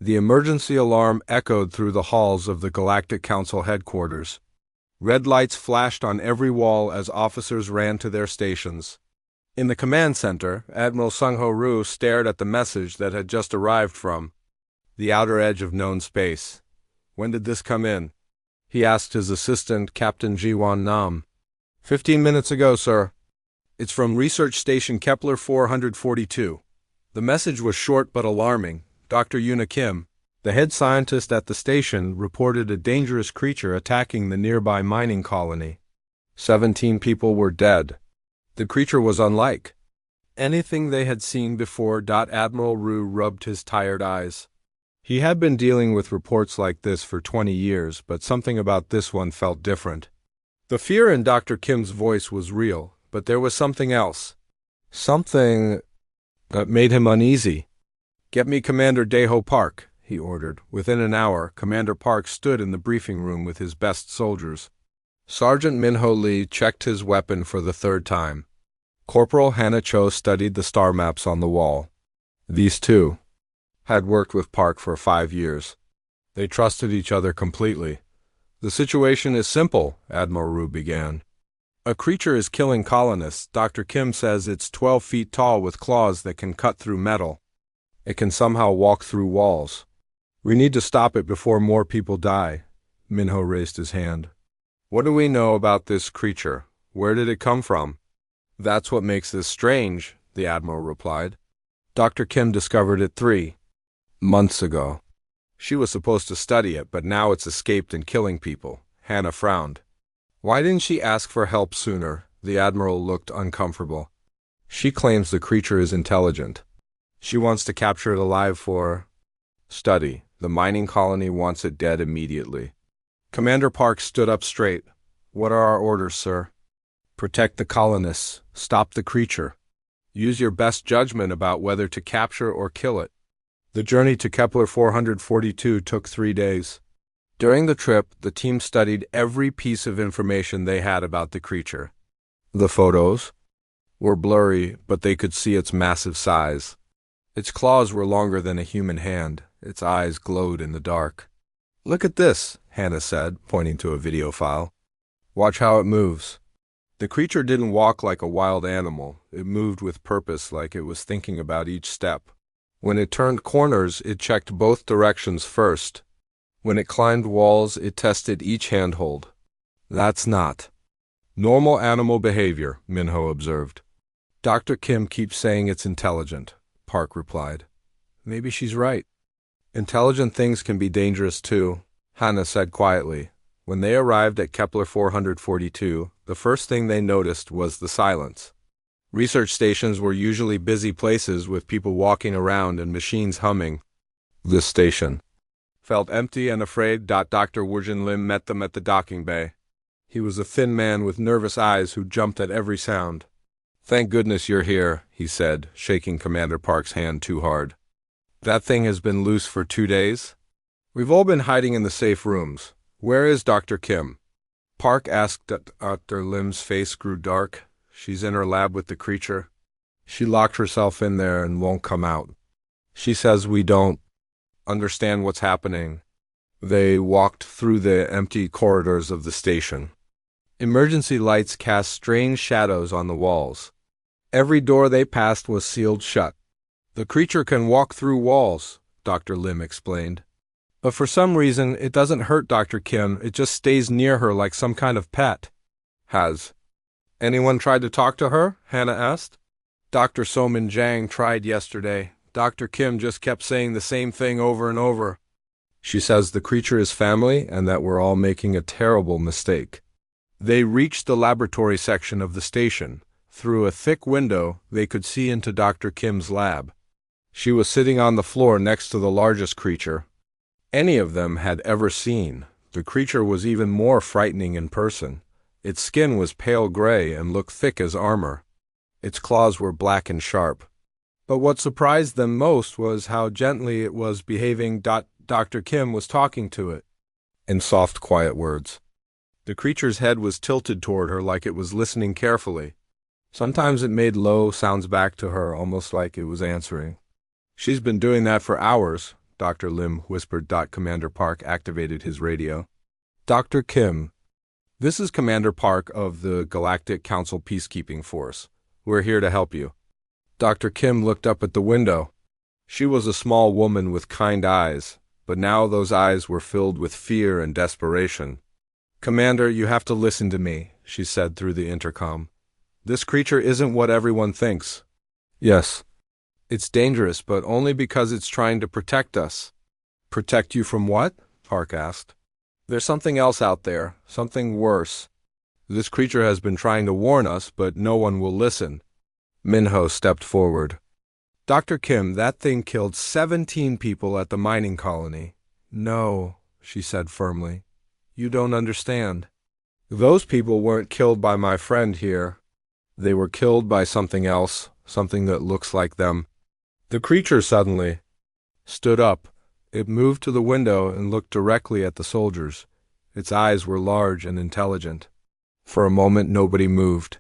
The emergency alarm echoed through the halls of the Galactic Council headquarters. Red lights flashed on every wall as officers ran to their stations. In the command center, Admiral Sung-Ho Roo stared at the message that had just arrived from the outer edge of known space. "When did this come in?" he asked his assistant, Captain Ji-Won Nam. 15 minutes ago, sir. It's from Research Station Kepler 442. The message was short but alarming. Dr. Yuna Kim, the head scientist at the station, reported a dangerous creature attacking the nearby mining colony. 17 people were dead. The creature was unlike anything they had seen before. Admiral Roo rubbed his tired eyes. He had been dealing with reports like this for 20 years, but something about this one felt different. The fear in Dr. Kim's voice was real, but there was something else. Something that made him uneasy. "Get me Commander Daeho Park," he ordered. Within an hour, Commander Park stood in the briefing room with his best soldiers. Sergeant Minho Lee checked his weapon for the third time. Corporal Hannah Cho studied the star maps on the wall. These two had worked with Park for 5 years. They trusted each other completely. "The situation is simple," Admiral Roo began. "A creature is killing colonists. Dr. Kim says it's 12 feet tall with claws that can cut through metal. It can somehow walk through walls. We need to stop it before more people die." Minho raised his hand. "What do we know about this creature? Where did it come from?" "That's what makes this strange," the Admiral replied. "Dr. Kim discovered it 3 months ago. She was supposed to study it, but now it's escaped and killing people." Hannah frowned. "Why didn't she ask for help sooner?" The Admiral looked uncomfortable. "She claims the creature is intelligent. She wants to capture it alive for study. The mining colony wants it dead immediately." Commander Park stood up straight. "What are our orders, sir?" "Protect the colonists. Stop the creature. Use your best judgment about whether to capture or kill it." The journey to Kepler 442 took 3 days. During the trip, the team studied every piece of information they had about the creature. The photos were blurry, but they could see its massive size. Its claws were longer than a human hand. Its eyes glowed in the dark. "Look at this," Hannah said, pointing to a video file. "Watch how it moves." The creature didn't walk like a wild animal. It moved with purpose, like it was thinking about each step. When it turned corners, it checked both directions first. When it climbed walls, it tested each handhold. "That's not normal animal behavior," Minho observed. "Dr. Kim keeps saying it's intelligent," Park replied. "Maybe she's right." "Intelligent things can be dangerous too," Hannah said quietly. When they arrived at Kepler 442, the first thing they noticed was the silence. Research stations were usually busy places with people walking around and machines humming. This station felt empty and afraid. Dr. Woo-jin Lim met them at the docking bay. He was a thin man with nervous eyes who jumped at every sound. "Thank goodness you're here," he said, shaking Commander Park's hand too hard. "That thing has been loose for 2 days. We've all been hiding in the safe rooms. Where is Dr. Kim?" Park asked. Dr. Lim's face grew dark. "She's in her lab with the creature. She locked herself in there and won't come out. She says we don't understand what's happening." They walked through the empty corridors of the station. Emergency lights cast strange shadows on the walls. Every door they passed was sealed shut. "The creature can walk through walls," Dr. Lim explained. "But for some reason, it doesn't hurt Dr. Kim. It just stays near her like some kind of pet." "Has anyone tried to talk to her?" Hannah asked. "Dr. Somin Jang tried yesterday. Dr. Kim just kept saying the same thing over and over. She says the creature is family and that we're all making a terrible mistake." They reached the laboratory section of the station. Through a thick window, they could see into Dr. Kim's lab. She was sitting on the floor next to the largest creature any of them had ever seen. The creature was even more frightening in person. Its skin was pale gray and looked thick as armor. Its claws were black and sharp. But what surprised them most was how gently it was behaving. Dr. Kim was talking to it in soft, quiet words. The creature's head was tilted toward her like it was listening carefully. Sometimes it made low sounds back to her, almost like it was answering. "She's been doing that for hours," Dr. Lim whispered. Commander Park activated his radio. Dr. Kim, this is Commander Park of the Galactic Council Peacekeeping Force. We're here to help you. Dr. Kim looked up at the window. She was a small woman with kind eyes, but now those eyes were filled with fear and desperation. Commander, you have to listen to me, she said through the intercom. This creature isn't what everyone thinks. Yes. It's dangerous, but only because it's trying to protect us. Protect you from what? Park asked. There's something else out there, something worse. This creature has been trying to warn us, but no one will listen. Minho stepped forward. Dr. Kim, that thing killed 17 people at the mining colony. No, she said firmly. You don't understand. Those people weren't killed by my friend here. They were killed by something else, something that looks like them. The creature suddenly stood up. It moved to the window and looked directly at the soldiers. Its eyes were large and intelligent. For a moment, nobody moved.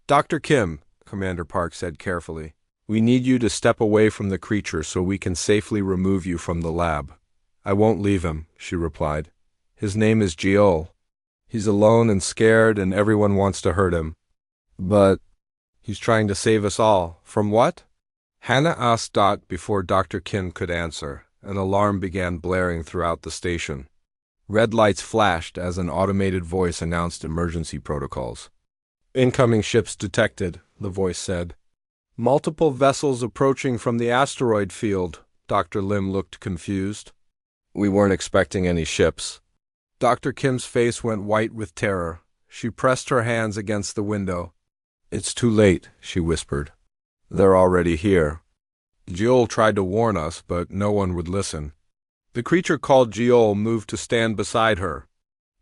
Dr. Kim, Commander Park said carefully, we need you to step away from the creature so we can safely remove you from the lab. I won't leave him, she replied. His name is Jiol. He's alone and scared and everyone wants to hurt him. But he's trying to save us all. From what? Hannah asked before Dr. Kim could answer. An alarm began blaring throughout the station. Red lights flashed as an automated voice announced emergency protocols. Incoming ships detected, the voice said. Multiple vessels approaching from the asteroid field. Dr. Lim looked confused. We weren't expecting any ships. Dr. Kim's face went white with terror. She pressed her hands against the window. It's too late, she whispered. They're already here. Jiol tried to warn us, but no one would listen. The creature called Jiol moved to stand beside her.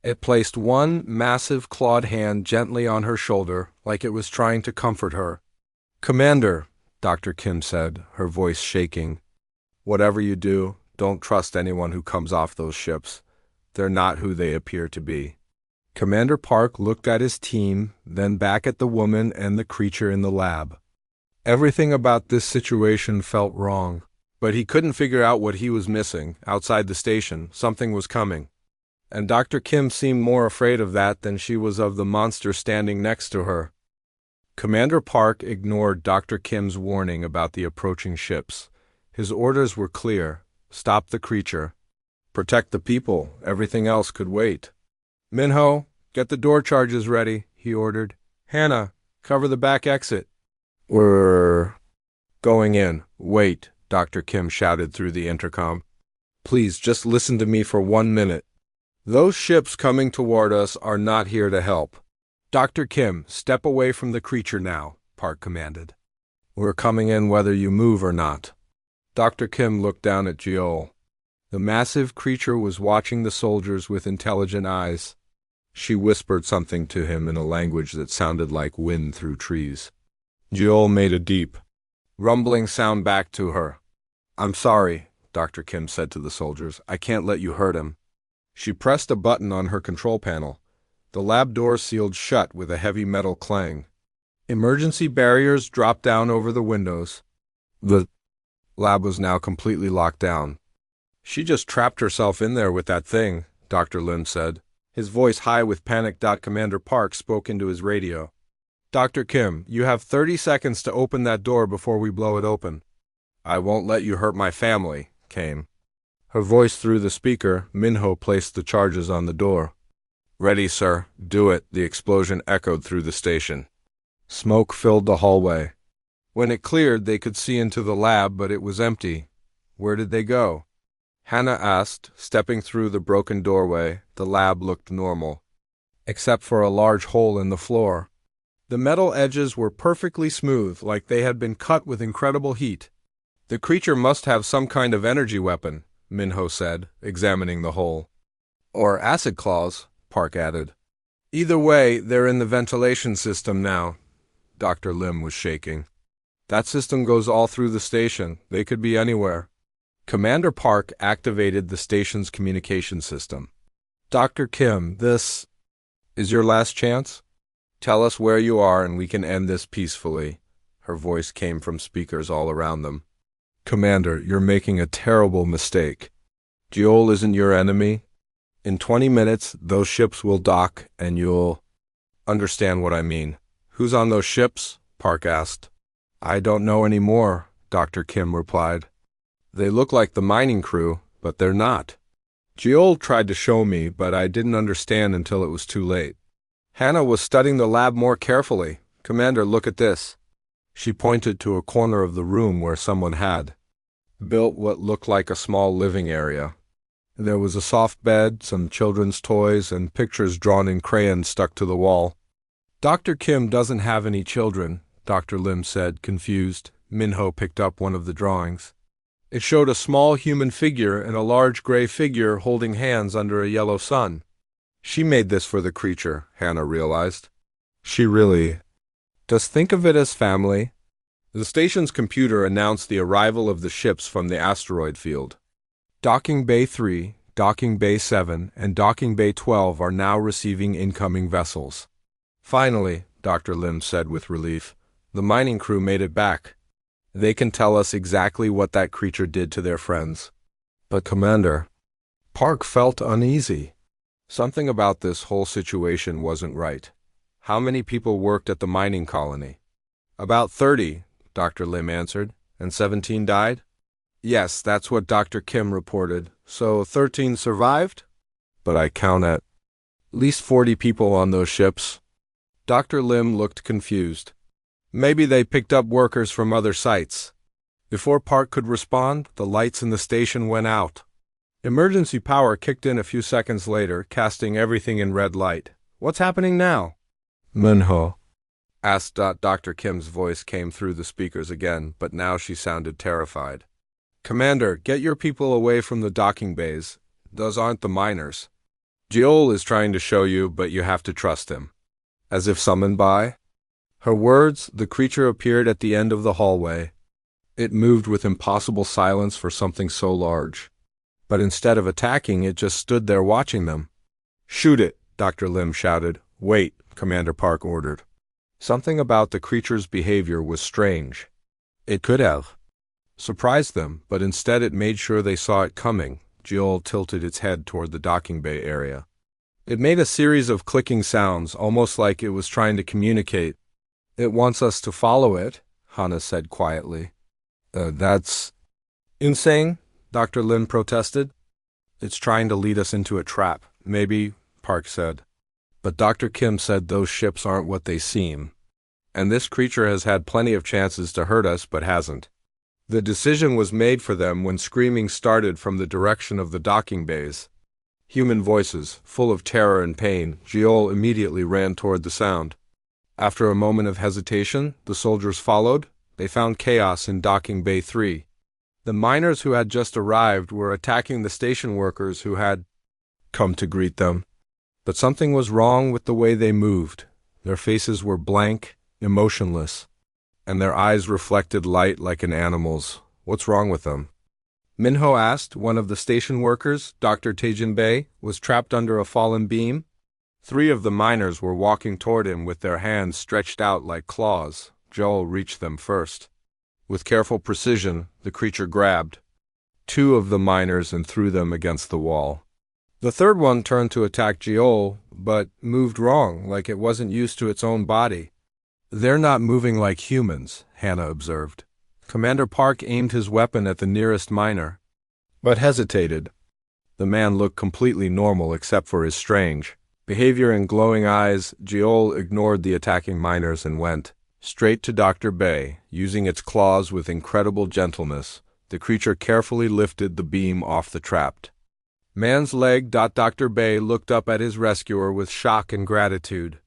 It placed one massive clawed hand gently on her shoulder, like it was trying to comfort her. Commander, Dr. Kim said, her voice shaking. Whatever you do, don't trust anyone who comes off those ships. They're not who they appear to be. Commander Park looked at his team, then back at the woman and the creature in the lab. Everything about this situation felt wrong, but he couldn't figure out what he was missing. Outside the station, something was coming. And Dr. Kim seemed more afraid of that than she was of the monster standing next to her. Commander Park ignored Dr. Kim's warning about the approaching ships. His orders were clear. Stop the creature. Protect the people. Everything else could wait. Minho, get the door charges ready, he ordered. Hannah, cover the back exit. We're going in. Wait, Dr. Kim shouted through the intercom. Please, just listen to me for 1 minute. Those ships coming toward us are not here to help. Dr. Kim, step away from the creature now, Park commanded. We're coming in whether you move or not. Dr. Kim looked down at Jiol. The massive creature was watching the soldiers with intelligent eyes. She whispered something to him in a language that sounded like wind through trees. Jiol made a deep, rumbling sound back to her. I'm sorry, Dr. Kim said to the soldiers. I can't let you hurt him. She pressed a button on her control panel. The lab door sealed shut with a heavy metal clang. Emergency barriers dropped down over the windows. The lab was now completely locked down. She just trapped herself in there with that thing, Dr. Lim said. His voice high with panic. Commander Park spoke into his radio. Dr. Kim, you have 30 seconds to open that door before we blow it open. I won't let you hurt my family, came. Her voice through the speaker. Minho placed the charges on the door. Ready, sir. Do it, the explosion echoed through the station. Smoke filled the hallway. When it cleared, they could see into the lab, but it was empty. Where did they go? Hannah asked, stepping through the broken doorway. The lab looked normal, except for a large hole in the floor. The metal edges were perfectly smooth, like they had been cut with incredible heat. The creature must have some kind of energy weapon, Minho said, examining the hole. Or acid claws, Park added. Either way, they're in the ventilation system now. Dr. Lim was shaking. That system goes all through the station. They could be anywhere. Commander Park activated the station's communication system. Dr. Kim, this is your last chance? Tell us where you are and we can end this peacefully. Her voice came from speakers all around them. Commander, you're making a terrible mistake. Jeol isn't your enemy. In 20 minutes, those ships will dock, and you'll understand what I mean. Who's on those ships? Park asked. I don't know anymore, Dr. Kim replied. They look like the mining crew, but they're not. Jeol tried to show me, but I didn't understand until it was too late. Hannah was studying the lab more carefully. Commander, look at this. She pointed to a corner of the room where someone had built what looked like a small living area. There was a soft bed, some children's toys, and pictures drawn in crayon stuck to the wall. Dr. Kim doesn't have any children, Dr. Lim said, confused. Minho picked up one of the drawings. It showed a small human figure and a large gray figure holding hands under a yellow sun. She made this for the creature, Hannah realized. She really does think of it as family. The station's computer announced the arrival of the ships from the asteroid field. Docking Bay 3, Docking Bay 7, and Docking Bay 12 are now receiving incoming vessels. Finally, Dr. Lim said with relief, the mining crew made it back. They can tell us exactly what that creature did to their friends. But Commander, Park felt uneasy. Something about this whole situation wasn't right. How many people worked at the mining colony? About 30, Dr. Lim answered. And 17 died? Yes, that's what Dr. Kim reported. So 13 survived? But I count at least 40 people on those ships. Dr. Lim looked confused. Maybe they picked up workers from other sites. Before Park could respond, the lights in the station went out. Emergency power kicked in a few seconds later, casting everything in red light. What's happening now? Minho asked. Dr. Kim's voice came through the speakers again, but now she sounded terrified. Commander, get your people away from the docking bays. Those aren't the miners. Jeol is trying to show you, but you have to trust him. As if summoned by her words, the creature appeared at the end of the hallway. It moved with impossible silence for something so large. But instead of attacking, it just stood there watching them. Shoot it, Dr. Lim shouted. Wait, Commander Park ordered. Something about the creature's behavior was strange. It could have surprised them, but instead it made sure they saw it coming. Jeol tilted its head toward the docking bay area. It made a series of clicking sounds, almost like it was trying to communicate. It wants us to follow it, Hannah said quietly. That's insane, Dr. Lim protested. It's trying to lead us into a trap. Maybe, Park said. But Dr. Kim said those ships aren't what they seem. And this creature has had plenty of chances to hurt us, but hasn't. The decision was made for them when screaming started from the direction of the docking bays. Human voices, full of terror and pain. Jeol immediately ran toward the sound. After a moment of hesitation, the soldiers followed. They found chaos in Docking Bay 3. The miners who had just arrived were attacking the station workers who had come to greet them. But something was wrong with the way they moved. Their faces were blank, emotionless, and their eyes reflected light like an animal's. What's wrong with them? Minho asked. One of the station workers, Dr. Taejin, was trapped under a fallen beam. 3 of the miners were walking toward him with their hands stretched out like claws. Joel reached them first. With careful precision, the creature grabbed 2 of the miners and threw them against the wall. The third one turned to attack Jeol, but moved wrong, like it wasn't used to its own body. They're not moving like humans, Hannah observed. Commander Park aimed his weapon at the nearest miner, but hesitated. The man looked completely normal except for his strange behavior and glowing eyes. Jeol ignored the attacking miners and went straight to Dr. Bay. Using its claws with incredible gentleness, the creature carefully lifted the beam off the trapped man's leg. Dr. Bay looked up at his rescuer with shock and gratitude.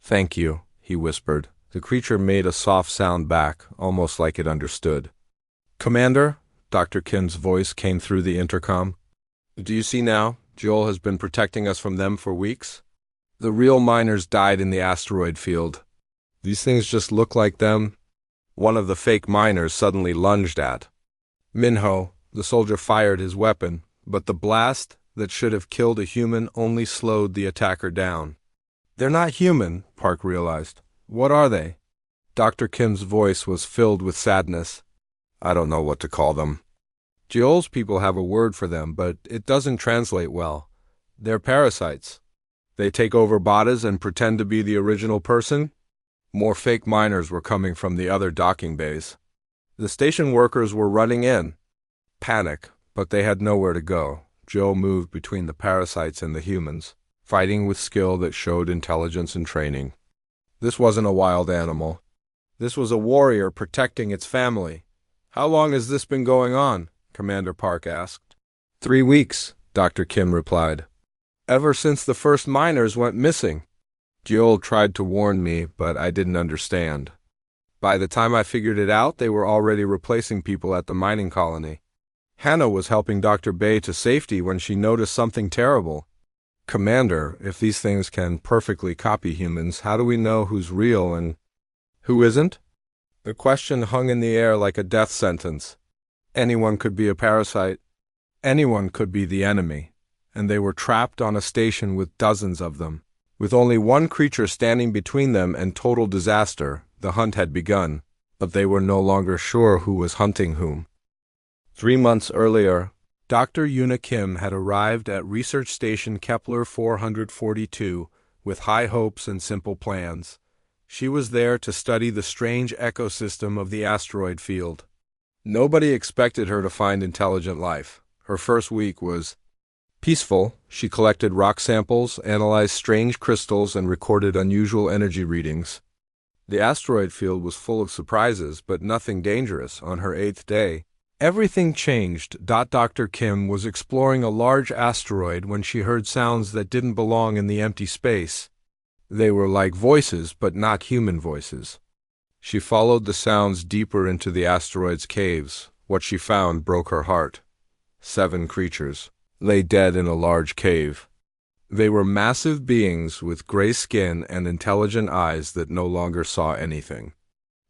Thank you, he whispered. The creature made a soft sound back, almost like it understood. Commander, Dr. Kim's voice came through the intercom. Do you see now? Joel has been protecting us from them for weeks. The real miners died in the asteroid field. These things just look like them. One of the fake miners suddenly lunged at Minho. The soldier fired his weapon, but the blast that should have killed a human only slowed the attacker down. They're not human, Park realized. What are they? Dr. Kim's voice was filled with sadness. I don't know what to call them. Jiol's people have a word for them, but it doesn't translate well. They're parasites. They take over bodies and pretend to be the original person. More fake miners were coming from the other docking bays. The station workers were running in. Panic, but they had nowhere to go. Joe moved between the parasites and the humans, fighting with skill that showed intelligence and training. This wasn't a wild animal. This was a warrior protecting its family. How long has this been going on? Commander Park asked. 3 weeks, Dr. Kim replied. Ever since the first miners went missing. Jiol tried to warn me, but I didn't understand. By the time I figured it out, they were already replacing people at the mining colony. Hannah was helping Dr. Bay to safety when she noticed something terrible. Commander, if these things can perfectly copy humans, how do we know who's real and who isn't? The question hung in the air like a death sentence. Anyone could be a parasite. Anyone could be the enemy. And they were trapped on a station with dozens of them. With only one creature standing between them and total disaster, the hunt had begun, but they were no longer sure who was hunting whom. 3 months earlier, Dr. Yuna Kim had arrived at Research Station Kepler 442 with high hopes and simple plans. She was there to study the strange ecosystem of the asteroid field. Nobody expected her to find intelligent life. Her first week was peaceful. She collected rock samples, analyzed strange crystals, and recorded unusual energy readings. The asteroid field was full of surprises, but nothing dangerous. On her 8th day, everything changed. Dr. Kim was exploring a large asteroid when she heard sounds that didn't belong in the empty space. They were like voices, but not human voices. She followed the sounds deeper into the asteroid's caves. What she found broke her heart. 7 creatures lay dead in a large cave. They were massive beings with gray skin and intelligent eyes that no longer saw anything.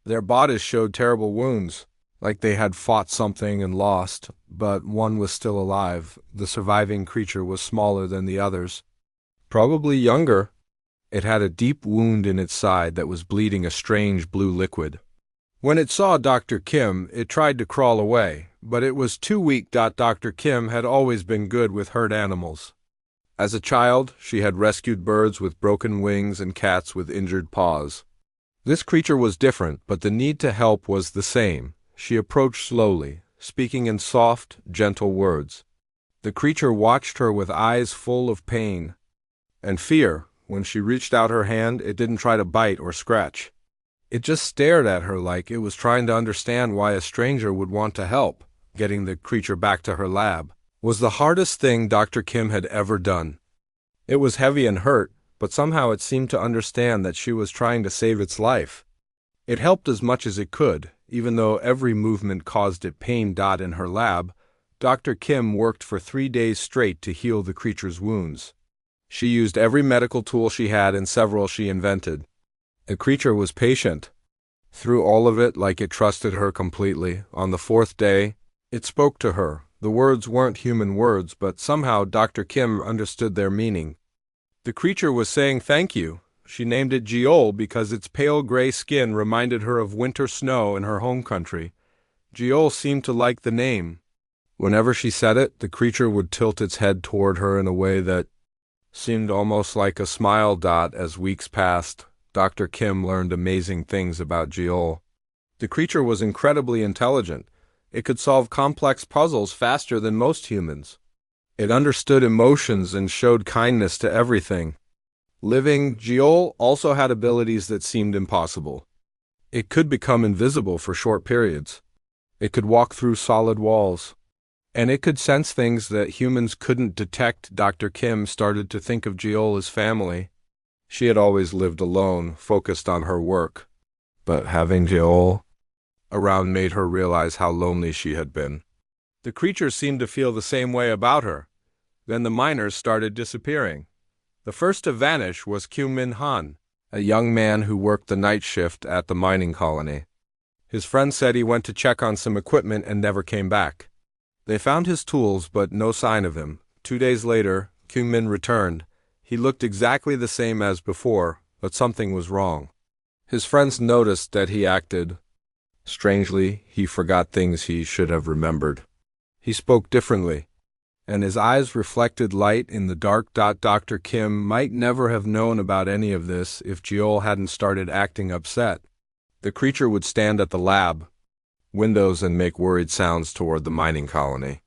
Their bodies showed terrible wounds, like they had fought something and lost, but one was still alive. The surviving creature was smaller than the others, probably younger. It had a deep wound in its side that was bleeding a strange blue liquid. When it saw Dr. Kim, it tried to crawl away, but it was too weak. Dr. Kim had always been good with hurt animals. As a child, she had rescued birds with broken wings and cats with injured paws. This creature was different, but the need to help was the same. She approached slowly, speaking in soft, gentle words. The creature watched her with eyes full of pain and fear. When she reached out her hand, it didn't try to bite or scratch. It just stared at her like it was trying to understand why a stranger would want to help. Getting the creature back to her lab was the hardest thing Dr. Kim had ever done. It was heavy and hurt, but somehow it seemed to understand that she was trying to save its life. It helped as much as it could, even though every movement caused it pain. In her lab, Dr. Kim worked for 3 days straight to heal the creature's wounds. She used every medical tool she had and several she invented. The creature was patient. Through all of it, like it trusted her completely. On the 4th day, it spoke to her. The words weren't human words, but somehow Dr. Kim understood their meaning. The creature was saying thank you. She named it Jiol because its pale gray skin reminded her of winter snow in her home country. Jiol seemed to like the name. Whenever she said it, the creature would tilt its head toward her in a way that seemed almost like a smile. As weeks passed, Dr. Kim learned amazing things about Jiol. The creature was incredibly intelligent. It could solve complex puzzles faster than most humans. It understood emotions and showed kindness to everything. Living, Jiol also had abilities that seemed impossible. It could become invisible for short periods. It could walk through solid walls. And it could sense things that humans couldn't detect. Dr. Kim started to think of Jiol as family. She had always lived alone, focused on her work. But having Jiol around made her realize how lonely she had been. The creature seemed to feel the same way about her. Then the miners started disappearing. The first to vanish was Kyung Min Han, a young man who worked the night shift at the mining colony. His friend said he went to check on some equipment and never came back. They found his tools, but no sign of him. 2 days later, Kyung Min returned. He looked exactly the same as before, but something was wrong. His friends noticed that he acted Strangely, he forgot things he should have remembered. He spoke differently, and his eyes reflected light in the dark. Dr. Kim might never have known about any of this if Jiol hadn't started acting upset. The creature would stand at the lab windows and make worried sounds toward the mining colony.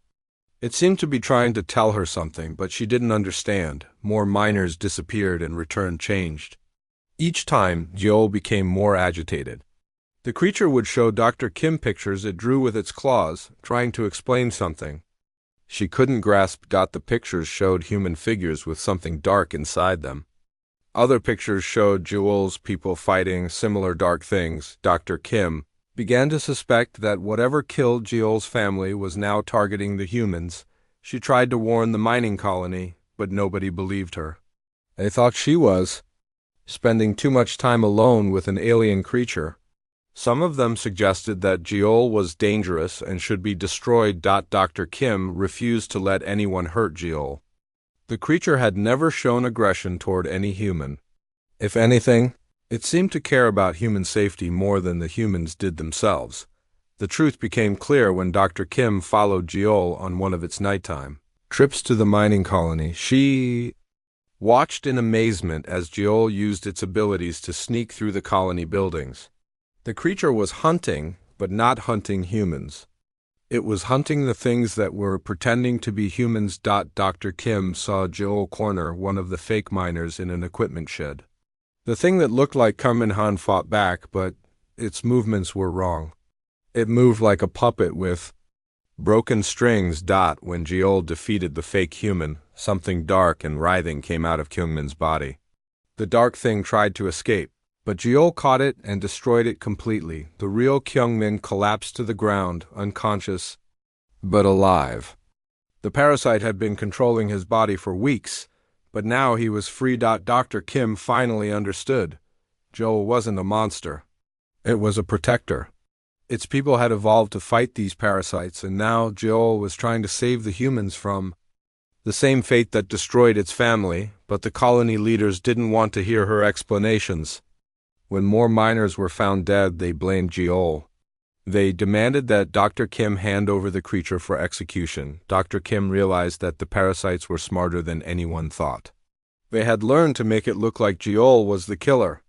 It seemed to be trying to tell her something, but she didn't understand. More miners disappeared and returned changed. Each time, Jiol became more agitated. The creature would show Dr. Kim pictures it drew with its claws, trying to explain something. She couldn't grasp. The pictures showed human figures with something dark inside them. Other pictures showed Jiol's people fighting similar dark things. Dr. Kim began to suspect that whatever killed Jiol's family was now targeting the humans. She tried to warn the mining colony, but nobody believed her. They thought she was spending too much time alone with an alien creature. Some of them suggested that Jiol was dangerous and should be destroyed. Dr. Kim refused to let anyone hurt Jiol. The creature had never shown aggression toward any human. If anything, it seemed to care about human safety more than the humans did themselves. The truth became clear when Dr. Kim followed Jiol on one of its nighttime trips to the mining colony. She watched in amazement as Jiol used its abilities to sneak through the colony buildings. The creature was hunting, but not hunting humans. It was hunting the things that were pretending to be humans. Dr. Kim saw Jiol corner one of the fake miners in an equipment shed. The thing that looked like Kaminhan fought back, but its movements were wrong. It moved like a puppet with broken strings. When Jiol defeated the fake human, something dark and writhing came out of Kyungmin's body. The dark thing tried to escape, but Jiol caught it and destroyed it completely. The real Kyungmin collapsed to the ground, unconscious, but alive. The parasite had been controlling his body for weeks, but now he was free. Dr. Kim finally understood. Jiol wasn't a monster. It was a protector. Its people had evolved to fight these parasites, and now Jiol was trying to save the humans from the same fate that destroyed its family, but the colony leaders didn't want to hear her explanations. When more miners were found dead, they blamed Jiol. They demanded that Dr. Kim hand over the creature for execution. Dr. Kim realized that the parasites were smarter than anyone thought. They had learned to make it look like Jiol was the killer.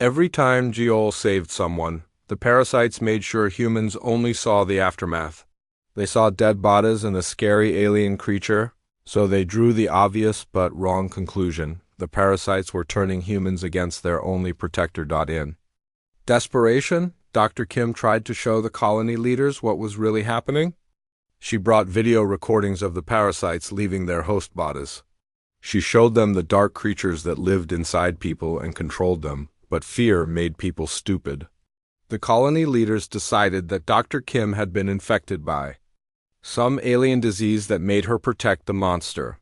Every time Jiol saved someone, the parasites made sure humans only saw the aftermath. They saw dead bodies and a scary alien creature, so they drew the obvious but wrong conclusion. The parasites were turning humans against their only protector. In desperation, Dr. Kim tried to show the colony leaders what was really happening. She brought video recordings of the parasites leaving their host bodies. She showed them the dark creatures that lived inside people and controlled them, but fear made people stupid. The colony leaders decided that Dr. Kim had been infected by some alien disease that made her protect the monster.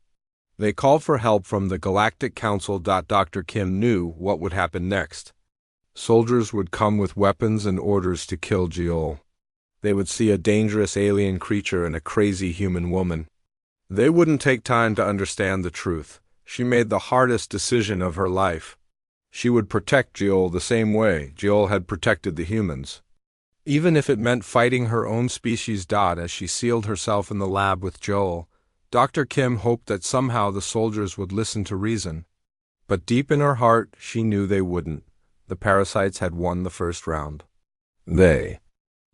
They called for help from the Galactic Council. Dr. Kim knew what would happen next. Soldiers would come with weapons and orders to kill Jiol. They would see a dangerous alien creature and a crazy human woman. They wouldn't take time to understand the truth. She made the hardest decision of her life. She would protect Jiol the same way Jiol had protected the humans, even if it meant fighting her own species. As she sealed herself in the lab with Jiol, Dr. Kim hoped that somehow the soldiers would listen to reason. But deep in her heart, she knew they wouldn't. The parasites had won the first round. They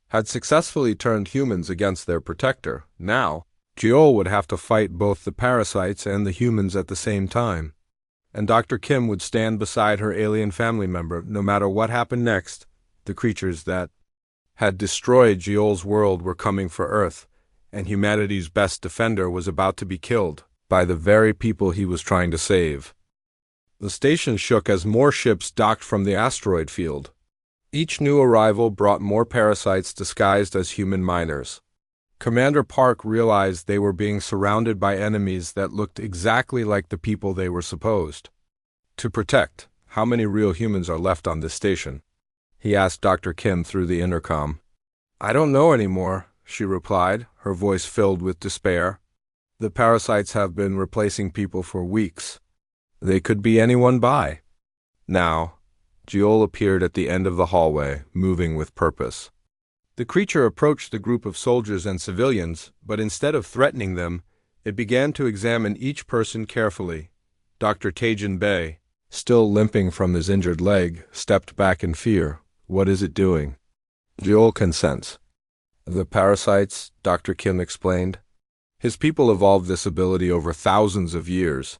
had successfully turned humans against their protector. Now, Jiol would have to fight both the parasites and the humans at the same time. And Dr. Kim would stand beside her alien family member no matter what happened next. The creatures that had destroyed Jiol's world were coming for Earth, and humanity's best defender was about to be killed by the very people he was trying to save. The station shook as more ships docked from the asteroid field. Each new arrival brought more parasites disguised as human miners. Commander Park realized they were being surrounded by enemies that looked exactly like the people they were supposed to protect. How many real humans are left on this station? He asked Dr. Kim through the intercom. I don't know anymore, she replied, her voice filled with despair. The parasites have been replacing people for weeks. They could be anyone by now. Jiol appeared at the end of the hallway, moving with purpose. The creature approached the group of soldiers and civilians, but instead of threatening them, it began to examine each person carefully. Dr. Tajin Bey, still limping from his injured leg, stepped back in fear. What is it doing? Joel can sense. The parasites, Dr. Kim explained. His people evolved this ability over thousands of years.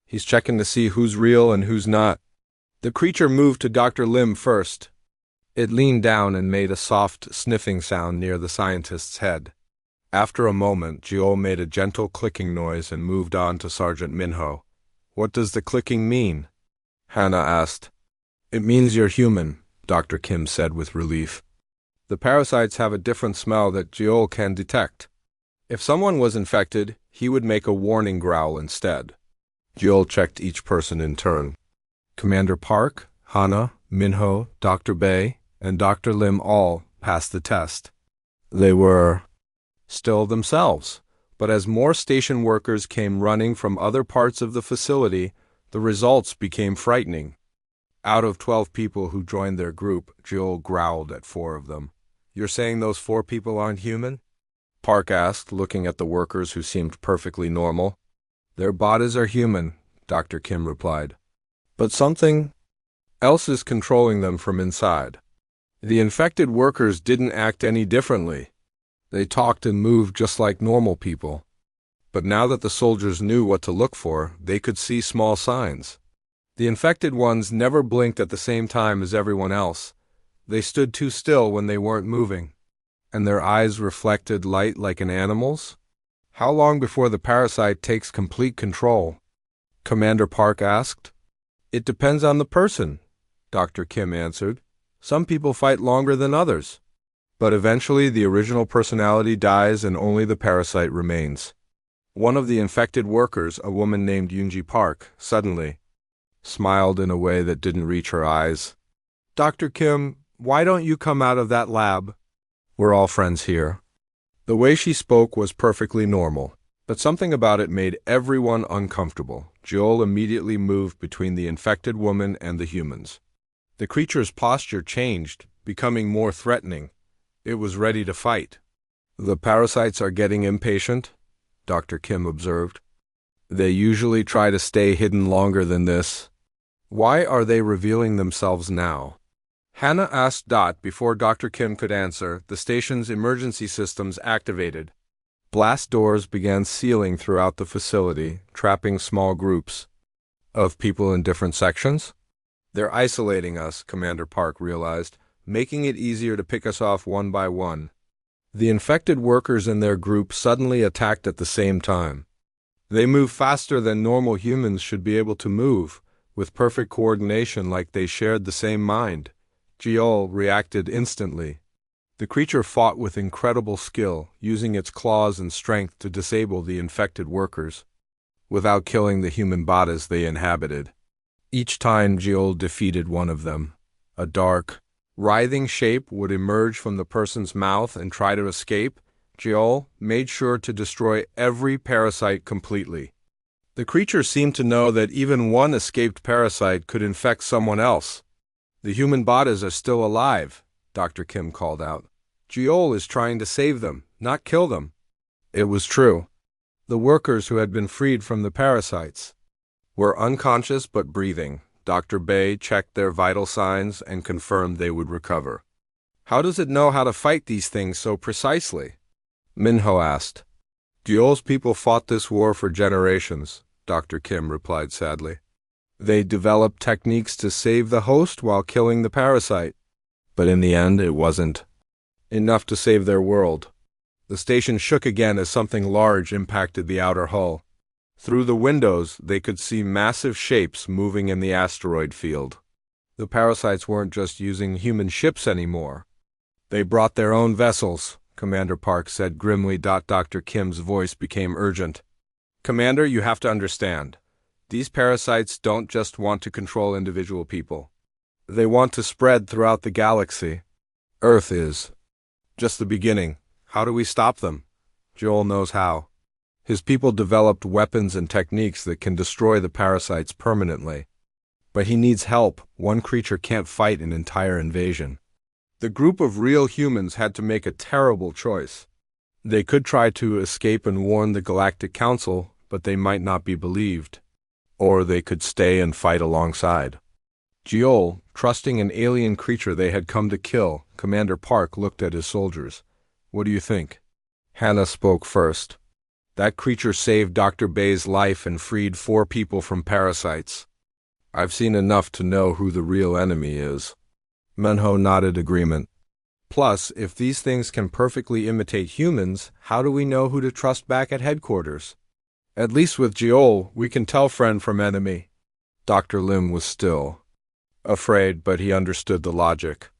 He's checking to see who's real and who's not. The creature moved to Dr. Lim first. It leaned down and made a soft, sniffing sound near the scientist's head. After a moment, Joel made a gentle clicking noise and moved on to Sergeant Minho. What does the clicking mean? Hannah asked. It means you're human, Dr. Kim said with relief. The parasites have a different smell that Joel can detect. If someone was infected, he would make a warning growl instead. Joel checked each person in turn. Commander Park, Hannah, Minho, Dr. Bey, and Dr. Lim all passed the test. They were still themselves, but as more station workers came running from other parts of the facility, the results became frightening. Out of 12 people who joined their group, Joel growled at 4 of them. You're saying those 4 people aren't human? Park asked, looking at the workers who seemed perfectly normal. Their bodies are human, Dr. Kim replied. But something else is controlling them from inside. The infected workers didn't act any differently. They talked and moved just like normal people. But now that the soldiers knew what to look for, they could see small signs. The infected ones never blinked at the same time as everyone else. They stood too still when they weren't moving. And their eyes reflected light like an animal's? How long before the parasite takes complete control? Commander Park asked. It depends on the person, Dr. Kim answered. Some people fight longer than others. But eventually the original personality dies and only the parasite remains. One of the infected workers, a woman named Yoonji Park, suddenly smiled in a way that didn't reach her eyes. Dr. Kim, why don't you come out of that lab? We're all friends here. The way she spoke was perfectly normal, but something about it made everyone uncomfortable. Joel immediately moved between the infected woman and the humans. The creature's posture changed, becoming more threatening. It was ready to fight. The parasites are getting impatient, Dr. Kim observed. They usually try to stay hidden longer than this. Why are they revealing themselves now? Hannah asked Dot before Dr. Kim could answer. The station's emergency systems activated. Blast doors began sealing throughout the facility, trapping small groups of people in different sections. They're isolating us, Commander Park realized, making it easier to pick us off one by one. The infected workers in their group suddenly attacked at the same time. They move faster than normal humans should be able to move, with perfect coordination like they shared the same mind. Joel reacted instantly. The creature fought with incredible skill, using its claws and strength to disable the infected workers, without killing the human bodies they inhabited. Each time Joel defeated one of them, a dark, writhing shape would emerge from the person's mouth and try to escape. Joel made sure to destroy every parasite completely. The creature seemed to know that even one escaped parasite could infect someone else. The human bodies are still alive, Dr. Kim called out. Joel is trying to save them, not kill them. It was true. The workers who had been freed from the parasites were unconscious but breathing. Dr. Bey checked their vital signs and confirmed they would recover. How does it know how to fight these things so precisely? Minho asked. Joel's people fought this war for generations, Dr. Kim replied sadly. They developed techniques to save the host while killing the parasite. But in the end, it wasn't enough to save their world. The station shook again as something large impacted the outer hull. Through the windows, they could see massive shapes moving in the asteroid field. The parasites weren't just using human ships anymore. They brought their own vessels, Commander Park said grimly. Dr. Kim's voice became urgent. Commander, you have to understand. These parasites don't just want to control individual people. They want to spread throughout the galaxy. Earth is just the beginning. How do we stop them? Joel knows how. His people developed weapons and techniques that can destroy the parasites permanently. But he needs help. One creature can't fight an entire invasion. The group of real humans had to make a terrible choice. They could try to escape and warn the Galactic Council, but they might not be believed. Or they could stay and fight alongside. Jiol, trusting an alien creature they had come to kill, Commander Park looked at his soldiers. "What do you think?" Hannah spoke first. "That creature saved Dr. Bay's life and freed 4 people from parasites. I've seen enough to know who the real enemy is." Minho nodded agreement. "Plus, if these things can perfectly imitate humans, how do we know who to trust back at headquarters? At least with Jiol, we can tell friend from enemy." Dr. Lim was still afraid, but he understood the logic.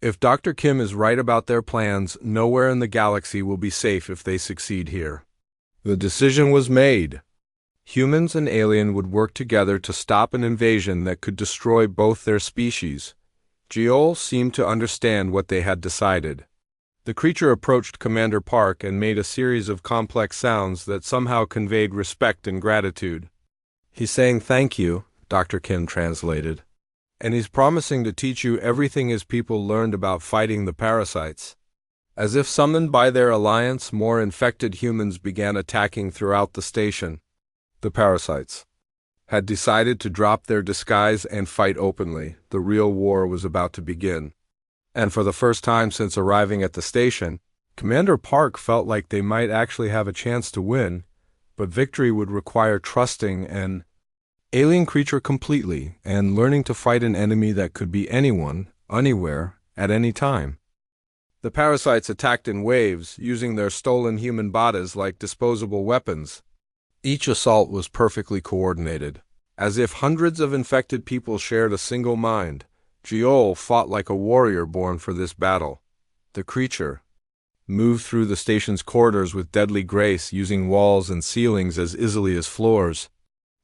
If Dr. Kim is right about their plans, nowhere in the galaxy will be safe if they succeed here. The decision was made. Humans and alien would work together to stop an invasion that could destroy both their species. Jiol seemed to understand what they had decided. The creature approached Commander Park and made a series of complex sounds that somehow conveyed respect and gratitude. "He's saying thank you," Dr. Kim translated. "And he's promising to teach you everything his people learned about fighting the parasites." As if summoned by their alliance, more infected humans began attacking throughout the station. The parasites had decided to drop their disguise and fight openly. The real war was about to begin. And for the first time since arriving at the station, Commander Park felt like they might actually have a chance to win, but victory would require trusting an alien creature completely and learning to fight an enemy that could be anyone, anywhere, at any time. The parasites attacked in waves, using their stolen human bodies like disposable weapons. Each assault was perfectly coordinated, as if hundreds of infected people shared a single mind. Jiol fought like a warrior born for this battle. The creature moved through the station's corridors with deadly grace, using walls and ceilings as easily as floors.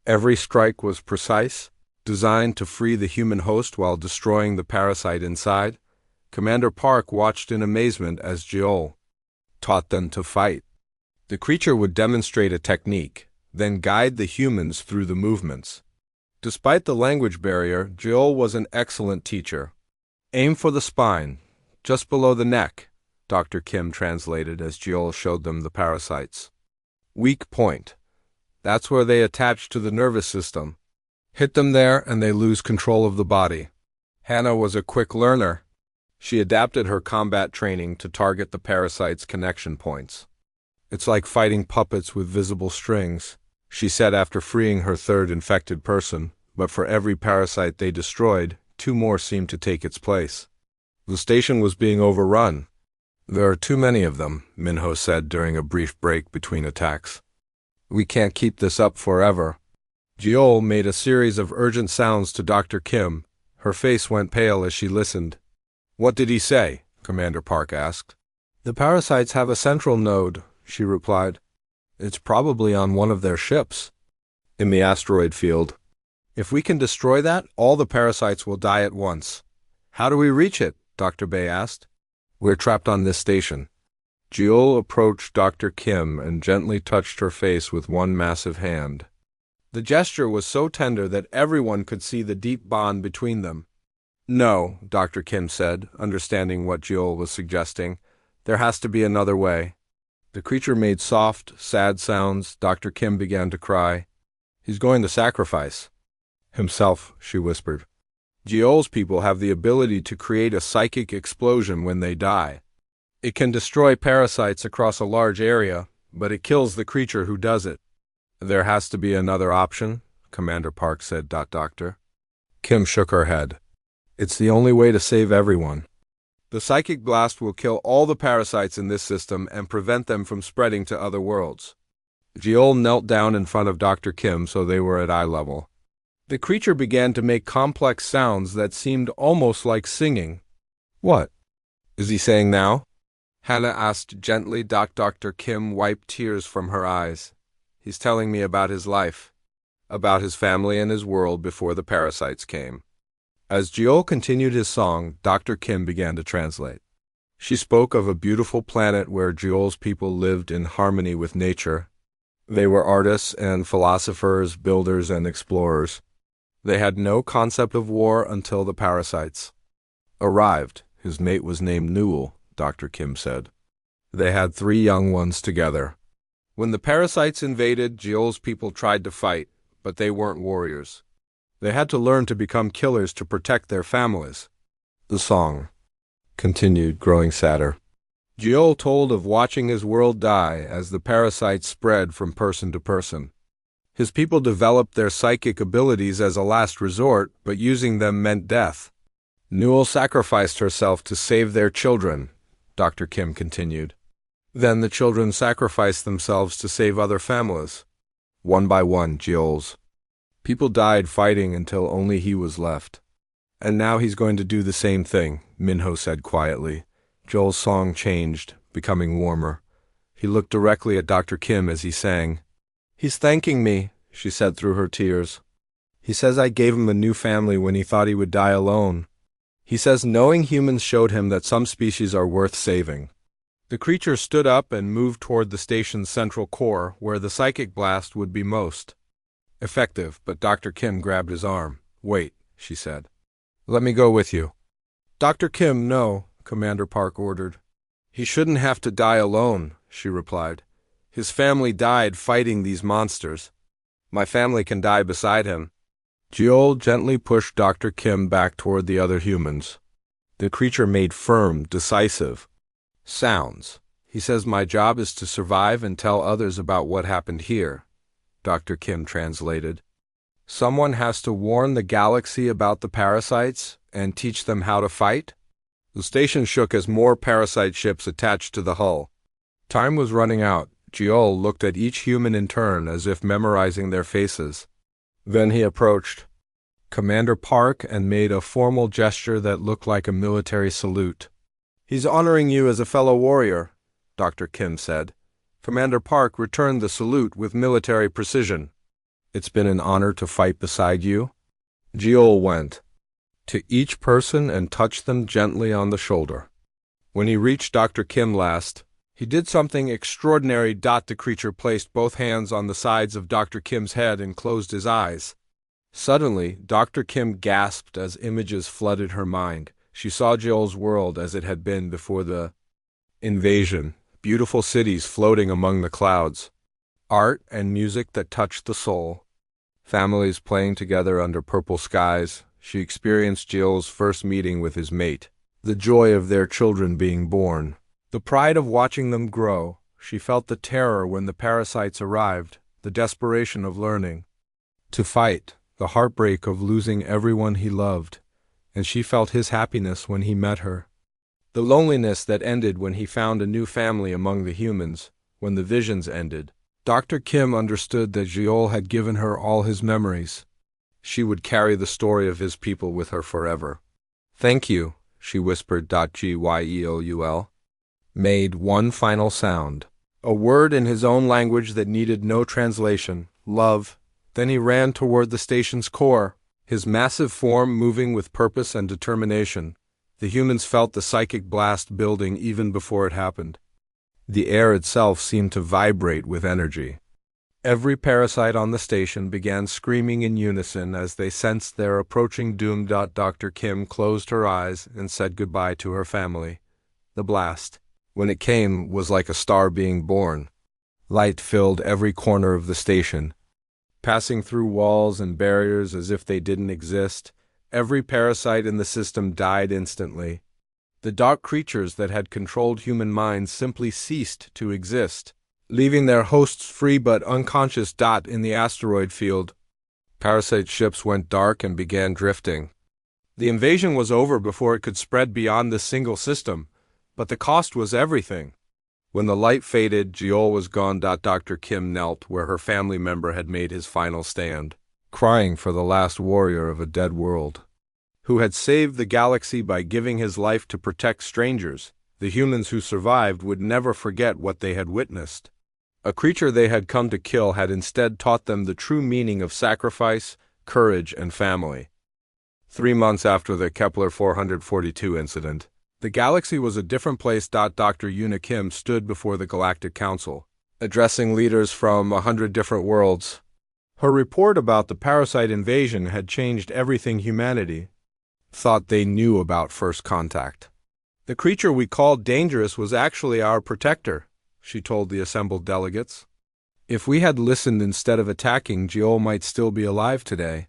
Every strike was precise, designed to free the human host while destroying the parasite inside. Commander Park watched in amazement as Jiol taught them to fight. The creature would demonstrate a technique, then guide the humans through the movements. Despite the language barrier, Jiol was an excellent teacher. "Aim for the spine, just below the neck," Dr. Kim translated as Jiol showed them the parasites. "Weak point. That's where they attach to the nervous system. Hit them there and they lose control of the body." Hannah was a quick learner. She adapted her combat training to target the parasite's connection points. "It's like fighting puppets with visible strings," she said after freeing her 3rd infected person, but for every parasite they destroyed, 2 more seemed to take its place. The station was being overrun. "There are too many of them," Minho said during a brief break between attacks. "We can't keep this up forever." Jiol made a series of urgent sounds to Dr. Kim. Her face went pale as she listened. "What did he say?" Commander Park asked. "The parasites have a central node," she replied. "It's probably on one of their ships, in the asteroid field. If we can destroy that, all the parasites will die at once." "How do we reach it?" Dr. Bay asked. "We're trapped on this station." Jiol approached Dr. Kim and gently touched her face with one massive hand. The gesture was so tender that everyone could see the deep bond between them. "No," Dr. Kim said, understanding what Jiol was suggesting. "There has to be another way." The creature made soft, sad sounds. Dr. Kim began to cry. "He's going to sacrifice himself," she whispered. "Jiol's people have the ability to create a psychic explosion when they die. It can destroy parasites across a large area, but it kills the creature who does it." "There has to be another option," Commander Park said. Doctor Kim shook her head. "It's the only way to save everyone. The psychic blast will kill all the parasites in this system and prevent them from spreading to other worlds." Jiol knelt down in front of Dr. Kim so they were at eye level. The creature began to make complex sounds that seemed almost like singing. "What is he saying now?" Hannah asked gently. Dr. Kim wiped tears from her eyes. "He's telling me about his life, about his family and his world before the parasites came." As Jiol continued his song, Dr. Kim began to translate. She spoke of a beautiful planet where Jiol's people lived in harmony with nature. They were artists and philosophers, builders and explorers. They had no concept of war until the parasites arrived, His mate was named Newell, Dr. Kim said. They had 3 young ones together. When the parasites invaded, Jiol's people tried to fight, but they weren't warriors. They had to learn to become killers to protect their families. The song continued, growing sadder. Jiol told of watching his world die as the parasites spread from person to person. His people developed their psychic abilities as a last resort, but using them meant death. Newell sacrificed herself to save their children, Dr. Kim continued. Then the children sacrificed themselves to save other families. One by one, Jiol's people died fighting until only he was left. And now he's going to do the same thing, Minho said quietly. Joel's song changed, becoming warmer. He looked directly at Dr. Kim as he sang. "He's thanking me," she said through her tears. "He says I gave him a new family when he thought he would die alone. He says knowing humans showed him that some species are worth saving." The creature stood up and moved toward the station's central core, where the psychic blast would be most effective, but Dr. Kim grabbed his arm. "Wait," she said. "Let me go with you." "Dr. Kim, no," Commander Park ordered. "He shouldn't have to die alone," she replied. "His family died fighting these monsters. My family can die beside him." Jiol gently pushed Dr. Kim back toward the other humans. The creature made firm, decisive sounds. "He says my job is to survive and tell others about what happened here," Dr. Kim translated. "Someone has to warn the galaxy about the parasites and teach them how to fight." The station shook as more parasite ships attached to the hull. Time was running out. Jiol looked at each human in turn as if memorizing their faces. Then he approached Commander Park and made a formal gesture that looked like a military salute. "He's honoring you as a fellow warrior," Dr. Kim said. Commander Park returned the salute with military precision. "It's been an honor to fight beside you." Jiol went to each person and touched them gently on the shoulder. When he reached Dr. Kim last, he did something extraordinary. The creature placed both hands on the sides of Dr. Kim's head and closed his eyes. Suddenly, Dr. Kim gasped as images flooded her mind. She saw Jiol's world as it had been before the invasion. Beautiful cities floating among the clouds. Art and music that touched the soul. Families playing together under purple skies. She experienced Jiol's first meeting with his mate. The joy of their children being born. The pride of watching them grow. She felt the terror when the parasites arrived. The desperation of learning to fight. The heartbreak of losing everyone he loved. And she felt his happiness when he met her. The loneliness that ended when he found a new family among the humans, when the visions ended. Dr. Kim understood that Jiol had given her all his memories. She would carry the story of his people with her forever. "Thank you," she whispered. Gyeol made one final sound, a word in his own language that needed no translation. Love. Then he ran toward the station's core, his massive form moving with purpose and determination. The humans felt the psychic blast building even before it happened. The air itself seemed to vibrate with energy. Every parasite on the station began screaming in unison as they sensed their approaching doom. Dr. Kim closed her eyes and said goodbye to her family. The blast, when it came, was like a star being born. Light filled every corner of the station, passing through walls and barriers as if they didn't exist. Every parasite in the system died instantly. The dark creatures that had controlled human minds simply ceased to exist, leaving their hosts free but unconscious. In the asteroid field, parasite ships went dark and began drifting. The invasion was over before it could spread beyond this single system, but the cost was everything. When the light faded, Jiol was gone. Dr. Kim knelt where her family member had made his final stand, crying for the last warrior of a dead world, who had saved the galaxy by giving his life to protect strangers. The humans who survived would never forget what they had witnessed. A creature they had come to kill had instead taught them the true meaning of sacrifice, courage, and family. 3 months after the Kepler 442 incident, the galaxy was a different place. Dr. Yuna Kim stood before the Galactic Council, addressing leaders from 100 different worlds. Her report about the parasite invasion had changed everything humanity thought they knew about first contact. The creature we called dangerous was actually our protector, she told the assembled delegates. If we had listened instead of attacking, Jiol might still be alive today.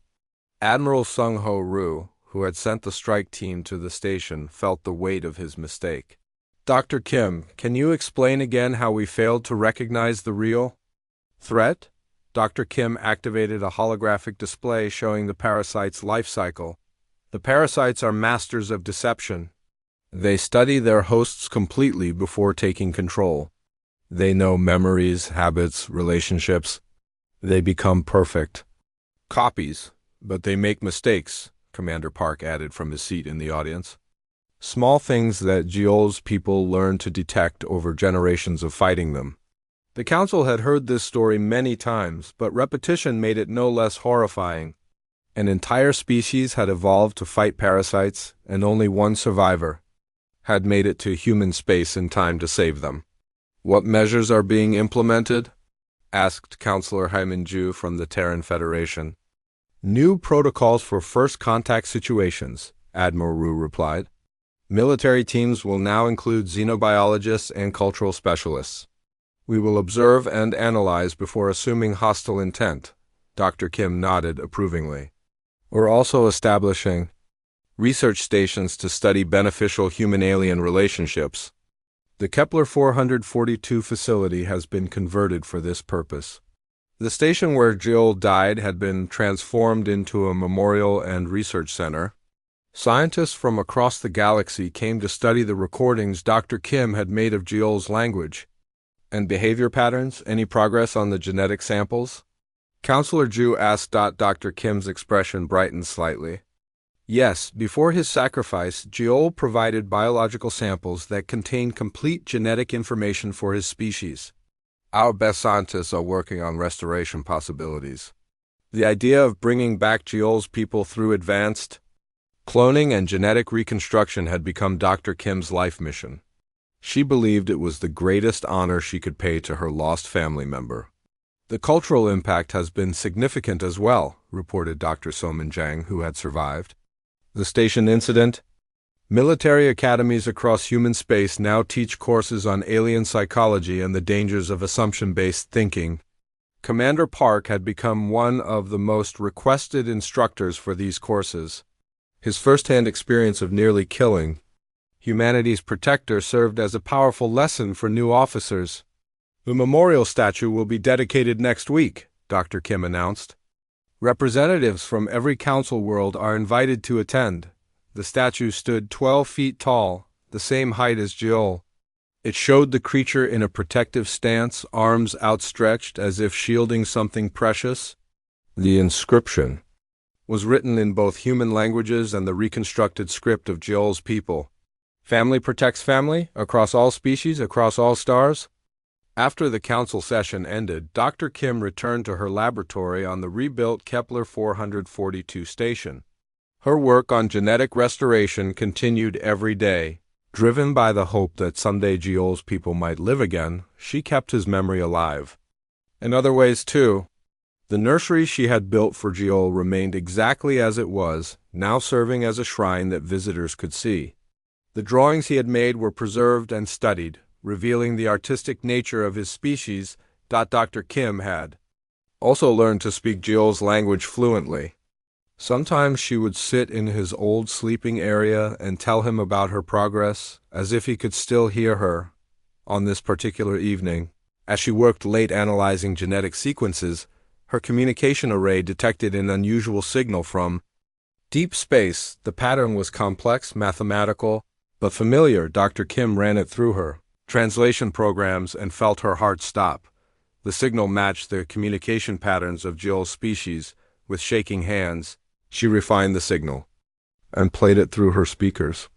Admiral Sung-Ho Roo, who had sent the strike team to the station, felt the weight of his mistake. Dr. Kim, can you explain again how we failed to recognize the real threat? Dr. Kim activated a holographic display showing the parasite's life cycle. The parasites are masters of deception. They study their hosts completely before taking control. They know memories, habits, relationships. They become perfect copies, but they make mistakes, Commander Park added from his seat in the audience. Small things that Jiol's people learn to detect over generations of fighting them. The council had heard this story many times, but repetition made it no less horrifying. An entire species had evolved to fight parasites, and only one survivor had made it to human space in time to save them. What measures are being implemented? Asked Counselor Haimin-ju from the Terran Federation. New protocols for first contact situations, Admiral Roo replied. Military teams will now include xenobiologists and cultural specialists. We will observe and analyze before assuming hostile intent. Dr. Kim nodded approvingly. We're also establishing research stations to study beneficial human-alien relationships. The Kepler 442 facility has been converted for this purpose. The station where Jiol died had been transformed into a memorial and research center. Scientists from across the galaxy came to study the recordings Dr. Kim had made of Jiol's language and behavior patterns. Any progress on the genetic samples? Counselor Ju asked. Dr. Kim's expression brightened slightly. Yes, before his sacrifice, Jiol provided biological samples that contained complete genetic information for his species. Our best scientists are working on restoration possibilities. The idea of bringing back Jiol's people through advanced cloning and genetic reconstruction had become Dr. Kim's life mission. She believed it was the greatest honor she could pay to her lost family member. The cultural impact has been significant as well, reported Dr. Somin Jang, who had survived. The station incident? Military academies across human space now teach courses on alien psychology and the dangers of assumption-based thinking. Commander Park had become one of the most requested instructors for these courses. His first-hand experience of nearly killing humanity's protector served as a powerful lesson for new officers. The memorial statue will be dedicated next week, Dr. Kim announced. Representatives from every council world are invited to attend. The statue stood 12 feet tall, the same height as Jiol. It showed the creature in a protective stance, arms outstretched as if shielding something precious. The inscription was written in both human languages and the reconstructed script of Jiol's people. Family protects family, across all species, across all stars. After the council session ended, Dr. Kim returned to her laboratory on the rebuilt Kepler 442 station. Her work on genetic restoration continued every day. Driven by the hope that someday Jiol's people might live again, she kept his memory alive. In other ways, too, the nursery she had built for Jiol remained exactly as it was, now serving as a shrine that visitors could see. The drawings he had made were preserved and studied, revealing the artistic nature of his species. Dr. Kim had also learned to speak Jiol's language fluently. Sometimes she would sit in his old sleeping area and tell him about her progress, as if he could still hear her. On this particular evening, as she worked late analyzing genetic sequences, her communication array detected an unusual signal from deep space. The pattern was complex, mathematical, but familiar. Dr. Kim ran it through her translation programs and felt her heart stop. The signal matched the communication patterns of Jiol's species. With shaking hands, she refined the signal and played it through her speakers.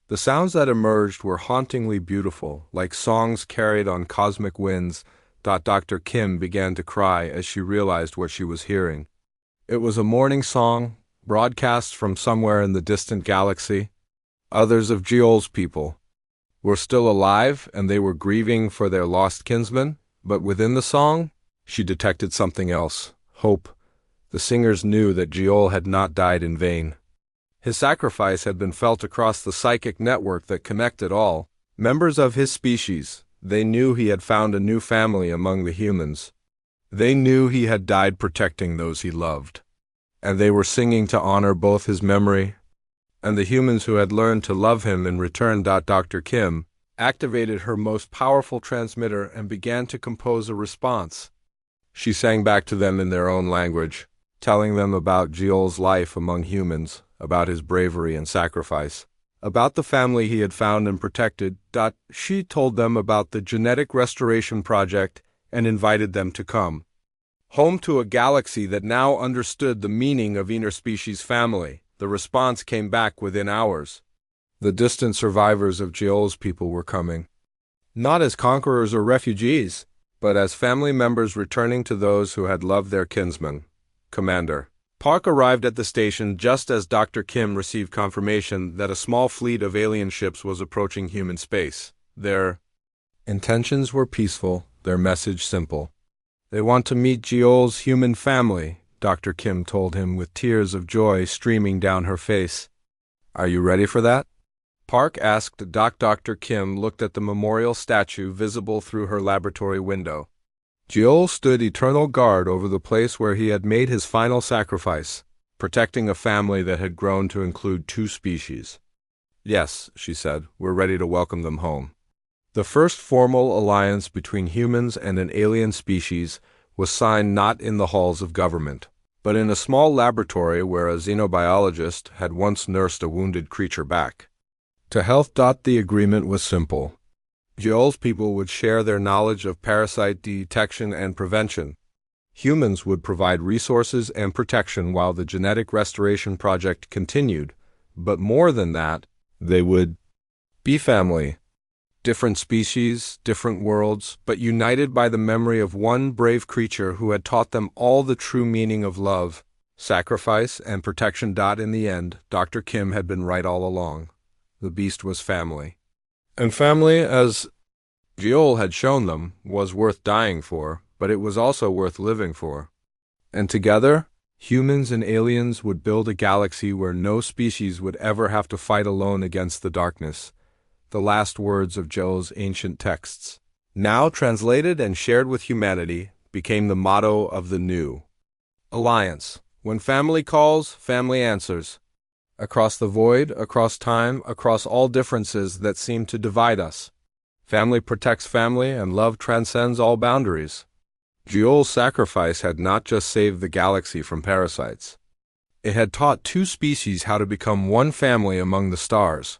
The sounds that emerged were hauntingly beautiful, like songs carried on cosmic winds. Dr. Kim began to cry as she realized what she was hearing. It was a morning song, broadcast from somewhere in the distant galaxy. Others of Jiol's people were still alive, and they were grieving for their lost kinsman. But within the song, she detected something else: hope. The singers knew that Jiol had not died in vain. His sacrifice had been felt across the psychic network that connected all members of his species. They knew he had found a new family among the humans. They knew he had died protecting those he loved. And they were singing to honor both his memory and the humans who had learned to love him in return. Dr. Kim activated her most powerful transmitter and began to compose a response. She sang back to them in their own language, telling them about Jiol's life among humans, about his bravery and sacrifice, about the family he had found and protected. She told them about the genetic restoration project and invited them to come home to a galaxy that now understood the meaning of interspecies family. The response came back within hours. The distant survivors of Jiol's people were coming, not as conquerors or refugees, but as family members returning to those who had loved their kinsman. Commander Park arrived at the station just as Dr. Kim received confirmation that a small fleet of alien ships was approaching human space. Their intentions were peaceful, their message simple. They want to meet Jiol's human family, Dr. Kim told him with tears of joy streaming down her face. Are you ready for that? Park asked. Dr. Kim looked at the memorial statue visible through her laboratory window. Jiol stood eternal guard over the place where he had made his final sacrifice, protecting a family that had grown to include 2 species. Yes, she said, we're ready to welcome them home. The first formal alliance between humans and an alien species was signed not in the halls of government, but in a small laboratory where a xenobiologist had once nursed a wounded creature back to health. The agreement was simple. Jiol's people would share their knowledge of parasite detection and prevention. Humans would provide resources and protection while the genetic restoration project continued, but more than that, they would be family. Different species, different worlds, but united by the memory of one brave creature who had taught them all the true meaning of love, sacrifice, and protection. In the end, Dr. Kim had been right all along. The beast was family. And family, as Jiol had shown them, was worth dying for, but it was also worth living for. And together, humans and aliens would build a galaxy where no species would ever have to fight alone against the darkness. The last words of Jiol's ancient texts, now translated and shared with humanity, became the motto of the new alliance. When family calls, family answers. Across the void, across time, across all differences that seem to divide us, family protects family and love transcends all boundaries. Jiol's sacrifice had not just saved the galaxy from parasites. It had taught 2 species how to become one family among the stars.